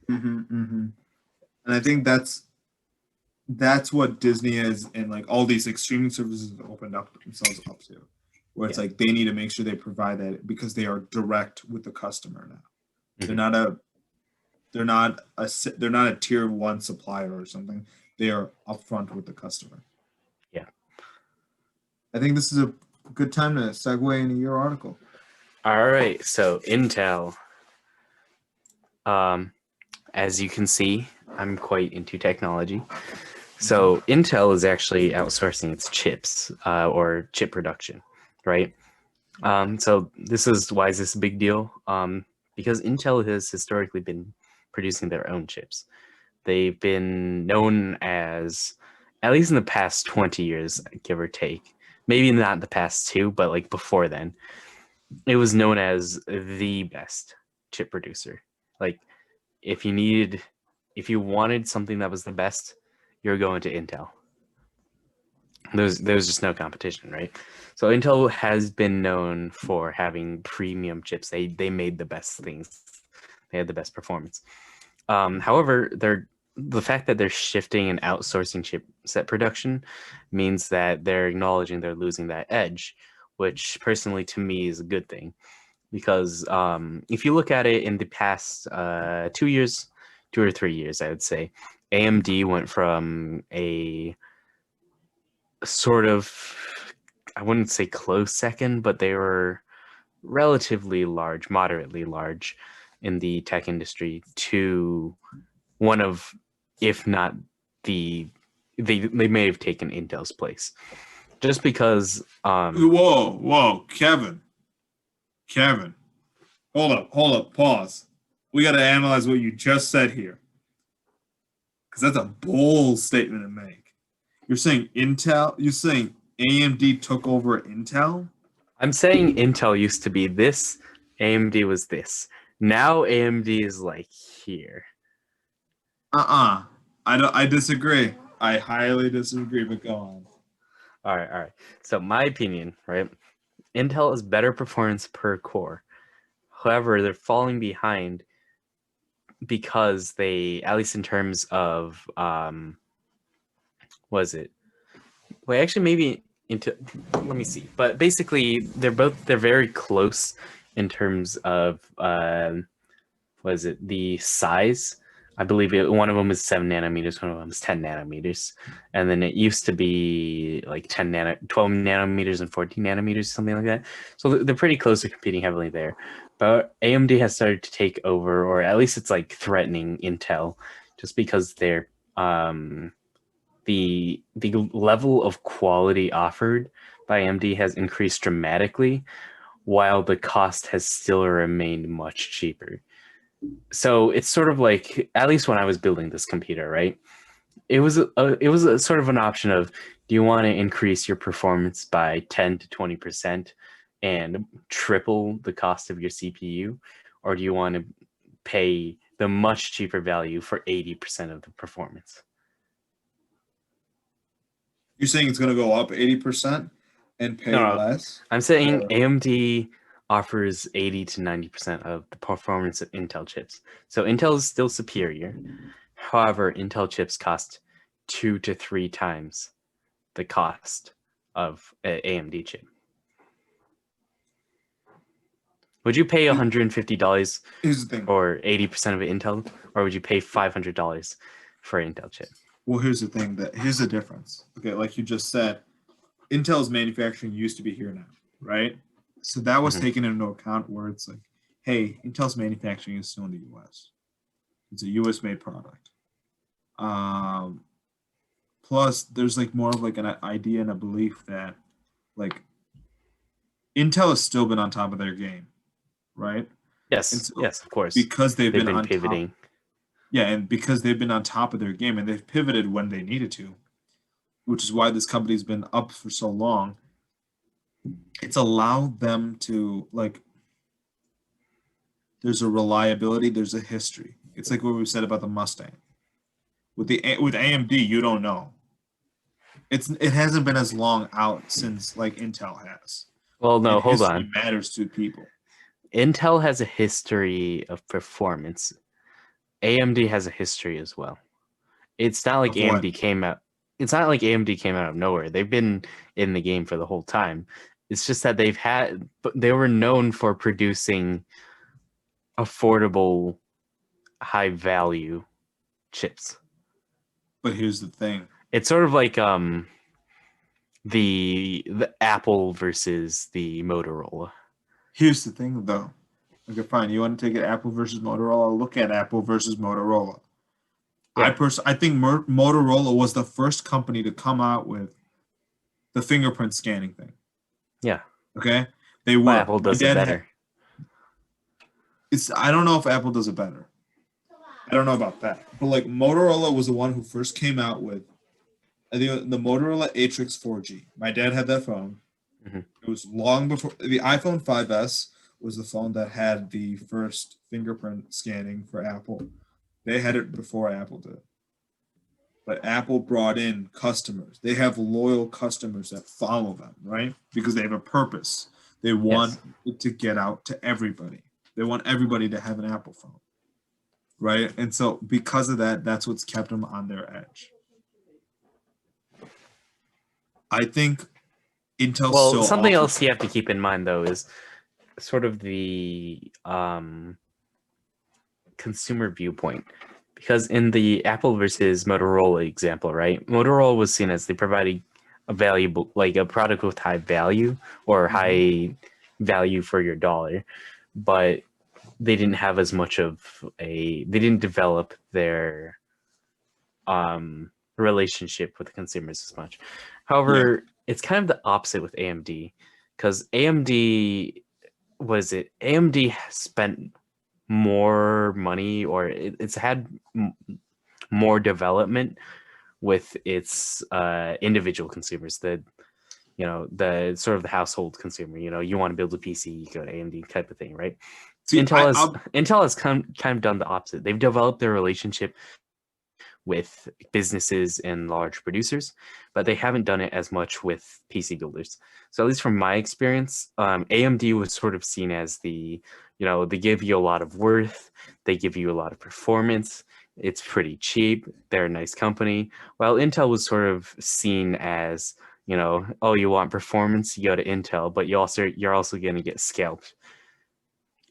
And I think that's what Disney is, and like all these like streaming services have opened up themselves up to, where it's like they need to make sure they provide that because they are direct with the customer now. They're not a tier one supplier or something. They are upfront with the customer. Yeah. I think this is a good time to segue into your article. All right. So Intel. As you can see, I'm quite into technology. So Intel is actually outsourcing its chips or chip production, right? So why is this a big deal? Because Intel has historically been producing their own chips. They've been known as, at least in the past 20 years, give or take, maybe not the past 2, but like before then, it was known as the best chip producer. Like if you wanted something that was the best, you're going to Intel. There's just no competition, right? So Intel has been known for having premium chips. They made the best things. They had the best performance. However, the fact that they're shifting and outsourcing chipset production means that they're acknowledging they're losing that edge, which personally to me is a good thing. Because if you look at it in the past 2 years, 2 or 3 years, I would say, AMD went from a sort of, I wouldn't say close second, but they were relatively large, moderately large in the tech industry to one of, if not they may have taken Intel's place. Just because Whoa, Kevin. Hold up, pause. We got to analyze what you just said here. Because that's a bold statement to make. You're saying AMD took over Intel? I'm saying Intel used to be this, AMD was this. Now AMD is like here. I disagree. I highly disagree, but go on. All right. So my opinion, right? Intel is better performance per core. However, they're falling behind because they, at least in terms of, maybe into, let me see. But basically, they're very close in terms of, the size. I believe one of them is 7 nanometers, one of them is 10 nanometers. And then it used to be like 12 nanometers and 14 nanometers, something like that. So they're pretty close to competing heavily there. But AMD has started to take over, or at least it's like threatening Intel, just because they're the level of quality offered by AMD has increased dramatically, while the cost has still remained much cheaper. So it's sort of like, at least when I was building this computer, right? It was a sort of an option of, do you want to increase your performance by 10 to 20% and triple the cost of your CPU, or do you want to pay the much cheaper value for 80% of the performance? You're saying it's going to go up 80% and pay less? I'm saying AMD offers 80 to 90% of the performance of Intel chips. So Intel is still superior. However, Intel chips cost 2 to 3 times the cost of an AMD chip. Would you pay $150 or 80% of Intel, or would you pay $500 for an Intel chip? Well, here's the thing. Here's the difference. Okay, like you just said, Intel's manufacturing used to be here now, right? So that was taken into account, where it's like, hey, Intel's manufacturing is still in the U.S. It's a U.S.-made product. Plus, there's like more of like an idea and a belief that like Intel has still been on top of their game, right? Yes, yes, of course. Because they've been on pivoting. And because they've been on top of their game, and they've pivoted when they needed to, which is why this company's been up for so long. It's allowed them to, like, there's a reliability, there's a history. It's like what we said about the Mustang. With AMD, you don't know. It hasn't been as long out since like Intel has. Well, no, And hold history on. matters to people. Intel has a history of performance. AMD has a history as well. It's not like Of what? AMD came out. It's not like AMD came out of nowhere. They've been in the game for the whole time. It's just that they were known for producing affordable, high value chips. But here's the thing. It's sort of like the Apple versus the Motorola. Here's the thing, though. Okay, fine. You want to take it Apple versus Motorola? Look at Apple versus Motorola. Yeah. I think Motorola was the first company to come out with the fingerprint scanning thing. Yeah. Okay? They were. But Apple does it better. I don't know if Apple does it better. I don't know about that. But like Motorola was the one who first came out with the Motorola Atrix 4G. My dad had that phone. Mm-hmm. It was long before the iPhone 5S was the phone that had the first fingerprint scanning for Apple. They had it before Apple did. But Apple brought in customers. They have loyal customers that follow them, right? Because they have a purpose. They want it to get out to everybody. They want everybody to have an Apple phone, right? And so because of that, that's what's kept them on their edge. I think Intel. Well, something else you have to keep in mind, though, is sort of the consumer viewpoint. Because in the Apple versus Motorola example, right, Motorola was seen as they providing a valuable, like a product with high value or high value for your dollar, but they didn't have as much of they didn't develop their relationship with the consumers as much. However, it's kind of the opposite with AMD, because AMD spent more money, or it's had more development with its individual consumers, the sort of the household consumer. You want to build a PC, you go to AMD type of thing, right? See, Intel has kind of done the opposite. They've developed their relationship with businesses and large producers, but they haven't done it as much with PC builders. So at least from my experience, AMD was sort of seen as they give you a lot of worth, they give you a lot of performance, it's pretty cheap, they're a nice company, while Intel was sort of seen as, oh, you want performance, you go to Intel, but you're also going to get scalped.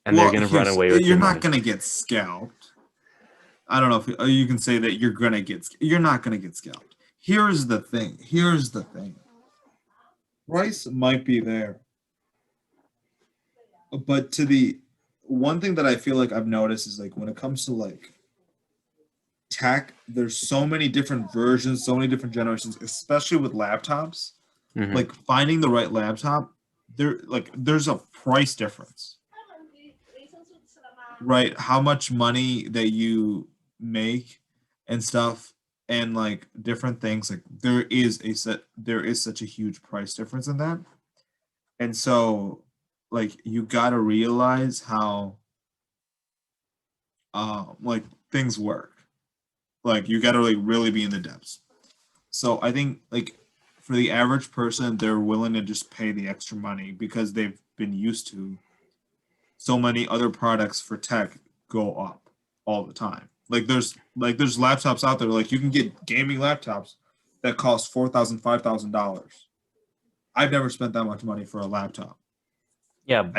And they're going to run away with your money. You're not going to get scalped. I don't know if you can say that you're not going to get scalped. Here's the thing. Price might be there. But to the one thing that I feel like I've noticed is like when it comes to like tech, there's so many different versions, so many different generations, especially with laptops. Mm-hmm. Like finding the right laptop, there's a price difference. Right? How much money that you make and stuff, and like different things, like there is such a huge price difference in that. And so like you got to realize how like things work. Like you got to like really be in the depths. So I think like for the average person, they're willing to just pay the extra money because they've been used to so many other products for tech go up all the time. Like there's laptops out there, like you can get gaming laptops that cost $4,000, $5,000. I've never spent that much money for a laptop. Yeah,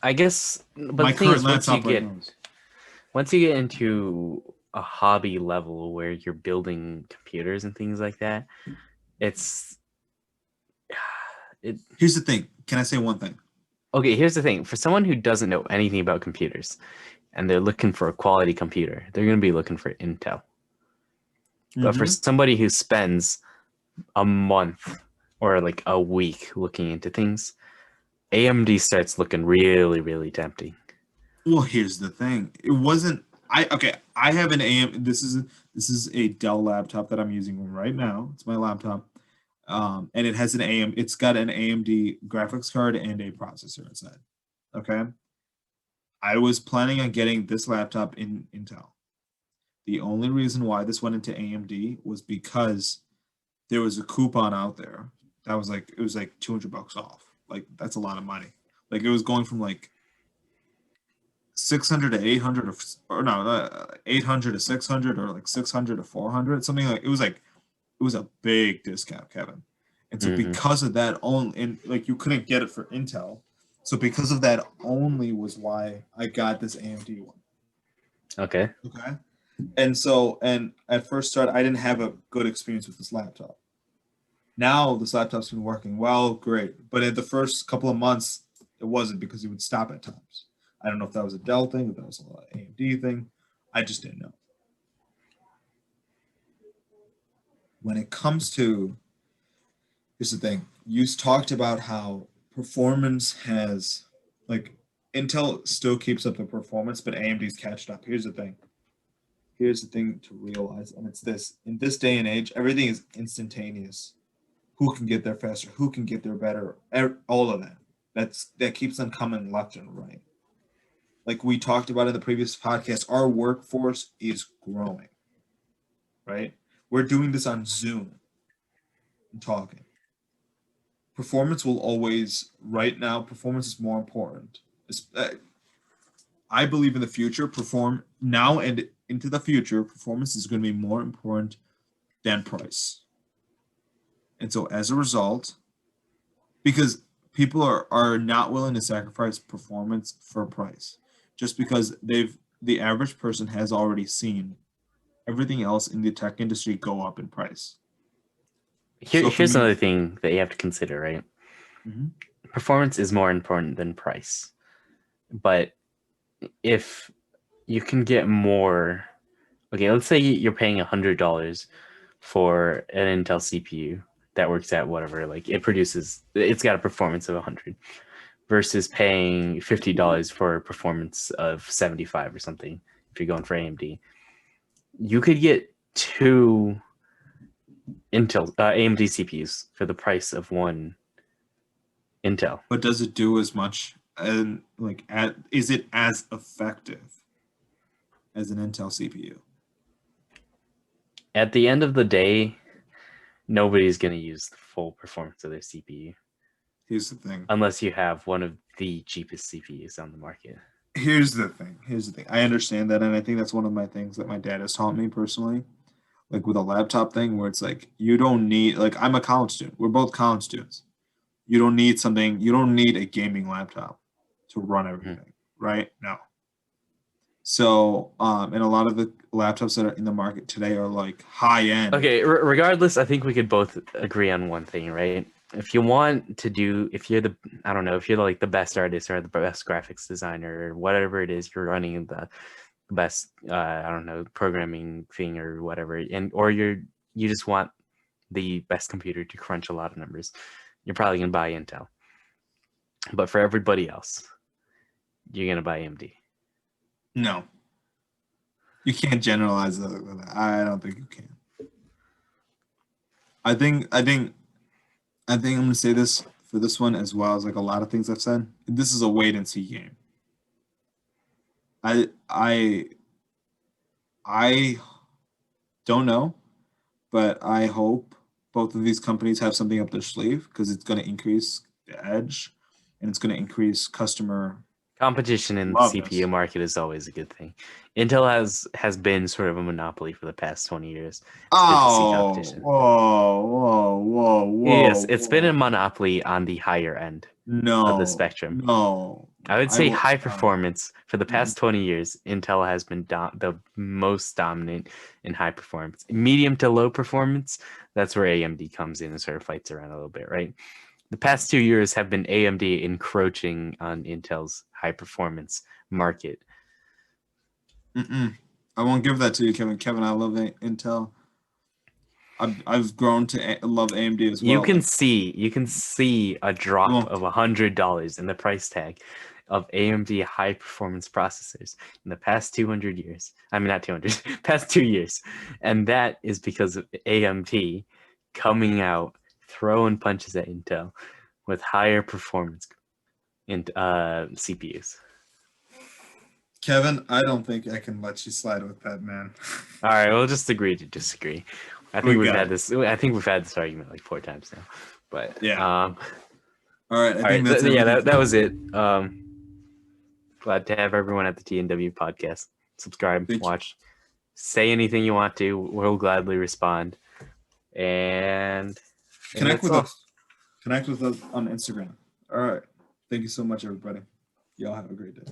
I guess, but my the thing current is, laptop once you get into a hobby level where you're building computers and things like that, here's the thing. Can I say one thing? Okay, here's the thing. For someone who doesn't know anything about computers and they're looking for a quality computer, they're going to be looking for Intel. Mm-hmm. But for somebody who spends a month or like a week looking into things, AMD starts looking really, really tempting. Well, here's the thing. It wasn't I have an AM. This is a Dell laptop that I'm using right now. It's my laptop. And it has it's got an AMD graphics card and a processor inside. Okay. I was planning on getting this laptop in Intel. The only reason why this went into AMD was because there was a coupon out there that was like it was like $200 off. Like that's a lot of money. Like it was going from like 600 to 800 or no 800 to 600 or like 600 to 400 something like it was a big discount, Kevin. And so Mm-hmm. because of that only, and like you couldn't get it for Intel, so because of that only was why I got this AMD one. Okay. Okay. And at first start, I didn't have a good experience with this laptop. Now this laptop's been working well, great. But in the first couple of months, it wasn't because it would stop at times. I don't know if that was a Dell thing, if that was an AMD thing. I just didn't know. When it comes to, here's the thing, you talked about how performance has, like, Intel still keeps up the performance, but AMD's catched up. Here's the thing. Here's the thing to realize, and it's this. In this day and age, everything is instantaneous. Who can get there faster? Who can get there better? All of that. That keeps them coming left and right. Like we talked about in the previous podcast, our workforce is growing. Right? We're doing this on Zoom and talking. Performance will always, right now, performance is more important. I believe in the future, perform now and into the future, performance is going to be more important than price. And so as a result, because people are not willing to sacrifice performance for price, just because the average person has already seen everything else in the tech industry go up in price. Here's another thing that you have to consider, right? Mm-hmm. Performance is more important than price. But if you can get more, okay, let's say you're paying $100 for an Intel CPU that works at whatever, like it's got a performance of 100 versus paying $50 for a performance of 75 or something if you're going for AMD. You could get two AMD CPUs for the price of one Intel. But does it do as much, and is it as effective as an Intel CPU? At the end of the day, nobody's going to use the full performance of their CPU. Here's the thing. Unless you have one of the cheapest CPUs on the market. Here's the thing. I understand that, and I think that's one of my things that my dad has taught me personally. Like with a laptop thing where it's like you don't need, like, I'm a college student. We're both college students. You don't need a gaming laptop to run everything, right? No. So, and a lot of the laptops that are in the market today are like high end. Okay, regardless, I think we could both agree on one thing, right? If you're like the best artist or the best graphics designer or whatever it is, you're running the best, programming thing or whatever, or you just want the best computer to crunch a lot of numbers, you're probably going to buy Intel. But for everybody else, you're going to buy AMD. No. You can't generalize that. I don't think you can. I think I'm going to say this for this one as well as like a lot of things I've said. This is a wait and see game. I don't know, but I hope both of these companies have something up their sleeve because it's going to increase the edge and it's going to increase customer competition in the CPU market is always a good thing. Intel has been sort of a monopoly for the past 20 years. Whoa. Yes, it's been a monopoly on the higher end of the spectrum. No. I would say high performance for the past 20 years, Intel has been the most dominant in high performance. Medium to low performance, that's where AMD comes in and sort of fights around a little bit, right? The past 2 years have been AMD encroaching on Intel's high performance market. I won't give that to you, Kevin. Kevin, I love Intel. I've grown to love AMD as well. You can see a drop of $100 in the price tag of AMD high performance processors in the past 200 years. I mean, not 200, past 2 years. And that is because of AMD coming out, throwing punches at Intel with higher performance in CPUs. Kevin, I don't think I can let you slide with that, man. All right, we'll just agree to disagree. I think we've had this argument like 4 times now. But yeah. All right, I think that's that was it. Glad to have everyone at the T&W podcast. Subscribe, watch, say anything you want to. We'll gladly respond. And connect with us. Connect with us on Instagram. All right. Thank you so much, everybody. Y'all have a great day.